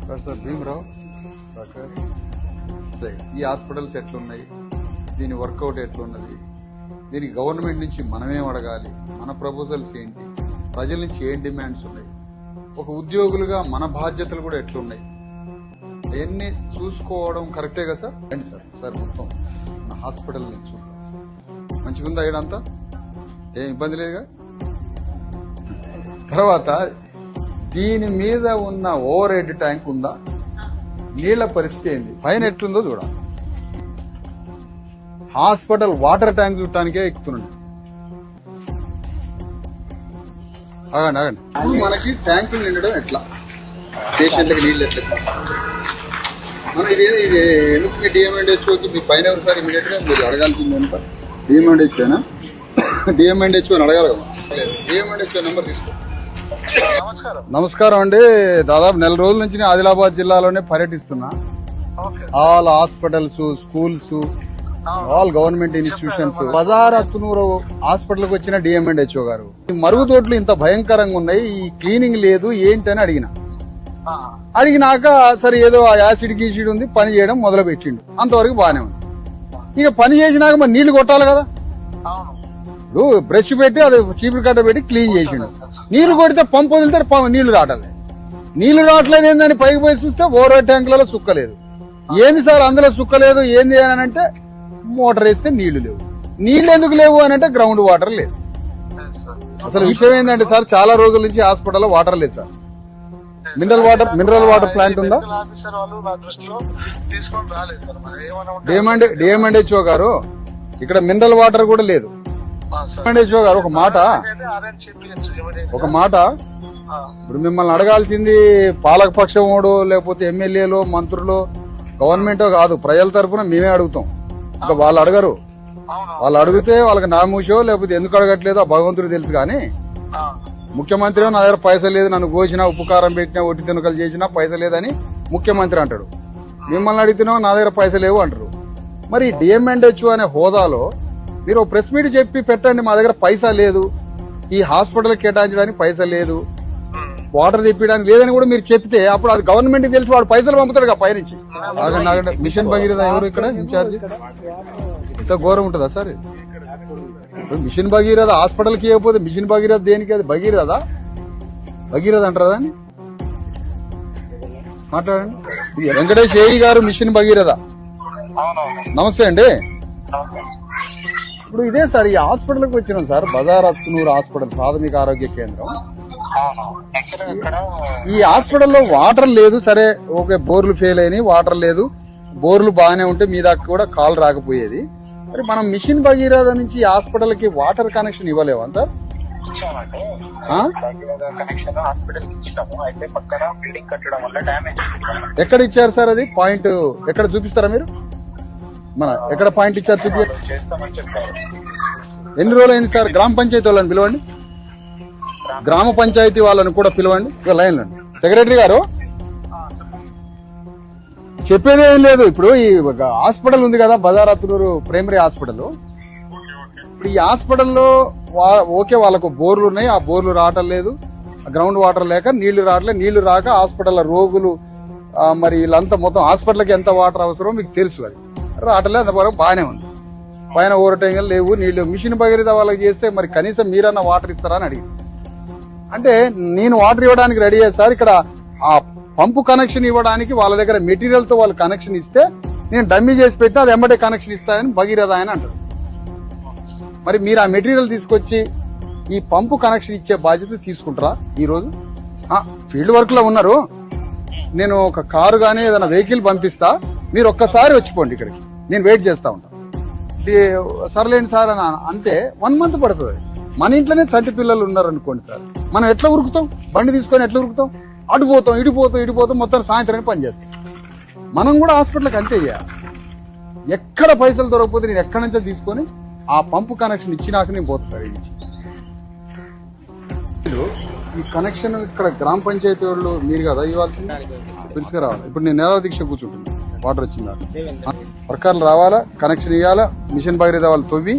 Sir Bhimarao doctor. ఈ hospitals ఎట్లున్నాయి, దీని వర్కౌట్ ఎట్లున్నది, దీనికి గవర్నమెంట్ నుంచి మనమేం అడగాలి, మన ప్రపోజల్స్ ఏంటి, ప్రజల నుంచి ఏం డిమాండ్స్ ఉన్నాయి, ఒక ఉద్యోగులుగా మన బాధ్యతలు కూడా ఎట్లున్నాయి, అవన్నీ చూసుకోవడం కరెక్టే కదా సార్? రండి సార్ సార్ మొత్తం మన హాస్పిటల్ నుంచి చూద్దాం. మంచిగుందా ఇడంతా? ఏం ఇబ్బంది లేదుగా. తర్వాత దీని మీద ఉన్న ఓవర్ హెడ్ ట్యాంక్ ఉందా, నీళ్ల పరిస్థితి ఏంది, పైన ఎట్లుందో చూడాలి. హాస్పిటల్ వాటర్ ట్యాంక్ చూడటానికే ఎక్కుతున్నాడు. ఆగండి ఆగండి. మనకి ట్యాంకులు నిండడం ఎట్లా, పేషెంట్లకి నీళ్ళు ఎట్లా, మనం ఇది ఎందుకు డిఎంఎండ్హెచ్ఓకి మీ పైన ఒకసారి ఇమీడియట్ గా మీరు అడగాల్సింది కనుక డిఎంఎండ్హెచ్ఓనా, డిఎంఎండ్హెచ్ఓ అని అడగాలి కదా. డిఎంఎండ్హెచ్ఓ నెంబర్ తీసుకో. నమస్కారం అండి. దాదాపు నెల రోజుల నుంచి నేను ఆదిలాబాద్ జిల్లాలోనే పర్యటిస్తున్నా. All hospitals, schools, all government institutions. Bazar Hathnoor hospital కి వచ్చిన డిఎంఎండ్హెచ్ఓ గారు, ఈ మరుగుదొడ్లు ఇంత భయంకరంగా ఉన్నాయి, ఈ క్లీనింగ్ లేదు ఏంటి అని అడిగినాక సరే ఏదో యాసిడ్ గీసిడ్ ఉంది, పని చేయడం మొదలు పెట్టిండు. అంతవరకు బానే ఉంది. ఇక పని చేసినాక మరి నీళ్లు కొట్టాలి కదా. ఇప్పుడు బ్రష్ పెట్టి అది చీపురు కట్ట పెట్టి క్లీన్ చేసిండు. నీళ్లు కొడితే పంపు వదిలితే నీళ్లు రావట్లేదు. నీళ్లు రావట్లేదు ఏందని పైకి పోయి చూస్తే ఓవర్ ట్యాంకులలో సుక్కలేదు. ఏంది సార్ అందులో సుక్కలేదు ఏంది అని అంటే మోటార్ వేస్తే నీళ్లు లేవు. నీళ్లు ఎందుకు లేవు అని అంటే గ్రౌండ్ వాటర్ లేదు. అసలు విషయం ఏంటంటే సార్, చాలా రోజుల నుంచి హాస్పిటల్లో వాటర్ లేదు సార్. మినరల్ వాటర్ ప్లాంట్ ఉందా? డిఎంఎండ్హెచ్ఓ గారు ఇక్కడ మినరల్ వాటర్ కూడా లేదు. డిఎంఎండ్హెచ్ఓ గారు ఒక మాట ఇప్పుడు మిమ్మల్ని అడగాల్సింది పాలకపక్షమోడు లేకపోతే ఎమ్మెల్యేలో మంత్రులు గవర్నమెంటో కాదు, ప్రజల తరఫున మేమే అడుగుతాం. ఇంకా వాళ్ళు అడగరు. వాళ్ళు అడిగితే వాళ్ళకి నామూషో లేకపోతే ఎందుకు అడగట్లేదో భగవంతుడు తెలుసు. కానీ ముఖ్యమంత్రి నా దగ్గర పైసలు లేదు, నన్ను కోసినా ఉపకారం పెట్టినా ఒట్టి తినుకలు చేసినా పైసలు లేదని ముఖ్యమంత్రి అంటాడు. మిమ్మల్ని అడిగితేనో నా దగ్గర పైసలు లేవు అంటారు. మరి డిఎంఎండ్హెచ్ఓ అనే హోదాలో మీరు ప్రెస్ మీట్ చెప్పి పెట్టండి, మా దగ్గర పైసా లేదు, ఈ హాస్పిటల్ కేటాయించడానికి పైసా లేదు, వాటర్ తెప్పించడానికి లేదని కూడా మీరు చెప్తే అప్పుడు అది గవర్నమెంట్ తెలిసి వాడు పైసలు పంపుతాడు పైనుంచి. మిషన్ భగీరథ ఎవరు ఇక్కడ ఇన్ఛార్జ్? ఇంత ఘోరం ఉంటుందా సార్? మిషన్ భగీరథ హాస్పిటల్కి ఇవ్వకపోతే మిషన్ భగీరథ దేనికి? అది భగీరథ అంటారా అని మాట్లాడండి. వెంకటేష్ ఏఈ గారు మిషన్ భగీరథ. నమస్తే అండి. ఇప్పుడు ఇదే సార్, ఈ హాస్పిటల్కి వచ్చినాం సార్, బజార్ అత్తునూరు హాస్పిటల్ ప్రాథమిక ఆరోగ్య కేంద్రం. ఈ హాస్పిటల్లో వాటర్ లేదు, సరే ఓకే, బోర్లు ఫెయిల్ అయినాయి, వాటర్ లేదు. బోర్లు బాగానే ఉంటే మీ దాకా కూడా కాల్ రాకపోయేది. మరి మనం మిషన్ భగీరథ నుంచి హాస్పిటల్ కి వాటర్ కనెక్షన్ ఇవ్వలేవా సార్? ఎక్కడ ఇచ్చారు సార్? అది పాయింట్ ఎక్కడ చూపిస్తారా మీరు? మన ఎక్కడ పాయింట్ ఇచ్చారు చూపించారు. ఎన్ని రోజులు అయింది సార్? గ్రామ పంచాయతీ వాళ్ళని పిలవండి, గ్రామ పంచాయతీ వాళ్ళని కూడా పిలవండి. లైన్లో సెక్రటరీ గారు చెప్పేది ఏం లేదు. ఇప్పుడు ఈ హాస్పిటల్ ఉంది కదా, బజార్ అత్తునూరు ప్రైమరీ హాస్పిటల్. ఇప్పుడు ఈ హాస్పిటల్లో ఓకే వాళ్ళకు బోర్లు ఉన్నాయి, ఆ బోర్లు రావటం లేదు, గ్రౌండ్ వాటర్ లేక నీళ్లు రావట్లేదు. నీళ్లు రాక హాస్పిటల్ రోగులు మరి వీళ్ళంతా మొత్తం హాస్పిటల్కి ఎంత వాటర్ అవసరమో మీకు తెలుసు. అది రావట్లేదు, అంతవరకు బాగానే ఉంది. పైన ఓవర్ ట్యాంకులు లేవు, నీళ్లు. మిషన్ భగీరథ వాళ్ళకి చేస్తే మరి కనీసం మీరన్నా వాటర్ ఇస్తారా అని అడిగి, అంటే నేను వాటర్ ఇవ్వడానికి రెడీ అయ్యా సార్. ఇక్కడ ఆ పంపు కనెక్షన్ ఇవ్వడానికి వాళ్ళ దగ్గర మెటీరియల్ తో వాళ్ళు కనెక్షన్ ఇస్తే నేను డమ్మీ చేసి పెట్టినా అది ఎమ్మటే కనెక్షన్ ఇస్తాయని భగీరథ ఆయన అంటారు. మరి మీరు ఆ మెటీరియల్ తీసుకొచ్చి ఈ పంపు కనెక్షన్ ఇచ్చే బాధ్యత తీసుకుంటారా? ఈ రోజు ఫీల్డ్ వర్క్ లో ఉన్నారు, నేను ఒక కారు గానీ ఏదైనా వెహికల్ పంపిస్తా, మీరు ఒక్కసారి వచ్చిపోండి ఇక్కడికి, నేను వెయిట్ చేస్తా ఉంటా. సర్లేండి సార్ అని అంటే 1 month పడుతుంది. మన ఇంట్లోనే చంటి పిల్లలు ఉన్నారు అనుకోండి సార్, మనం ఎట్లా ఉరుకుతాం? బండి తీసుకొని ఎట్లా ఉరుకుతాం? అటుపోతాం ఇడిపోతాం మొత్తం సాయంత్రానికి పని చేస్తాం. మనం కూడా హాస్పిటల్కి అంతే చేయాలి. ఎక్కడ పైసలు దొరకకపోతే నేను ఎక్కడి నుంచో తీసుకొని ఆ పంపు కనెక్షన్ ఇచ్చినాక నేను పోతా సార్. ఈ కనెక్షన్ ఇక్కడ గ్రామ పంచాయతీ వాళ్ళు మీరు కదా ఇవ్వాల్సింది, పిలుచుకురావాలి. ఇప్పుడు నేను నెల దీక్ష కూర్చుంటున్నాను, వాటర్ వచ్చిందా, వర్కర్లు రావాలా, కనెక్షన్ ఇవ్వాలా, మిషన్ భగీరథ వాళ్ళు తవ్వి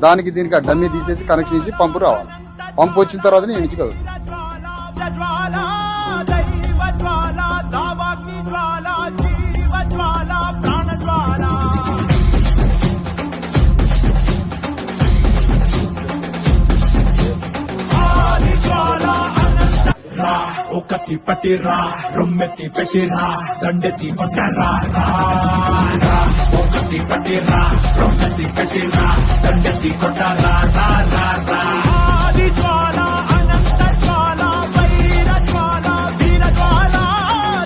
దానికి దీనికి ఆ డమ్మీ తీసేసి కనెక్షన్ ఇచ్చి పంపు రావాలి. పంపు వచ్చిన తర్వాత నేను ఇచ్చి కదా కత్తి పట్టిరా రొమ్మెత్తి పెట్టిరా దండెత్తి కొట్టరా రా, రా. ఓ కత్తి పట్టిరా రొమ్మెత్తి పెట్టిరా దండెత్తి కొట్టరా రా, రా, రా. ఆది జ్వాల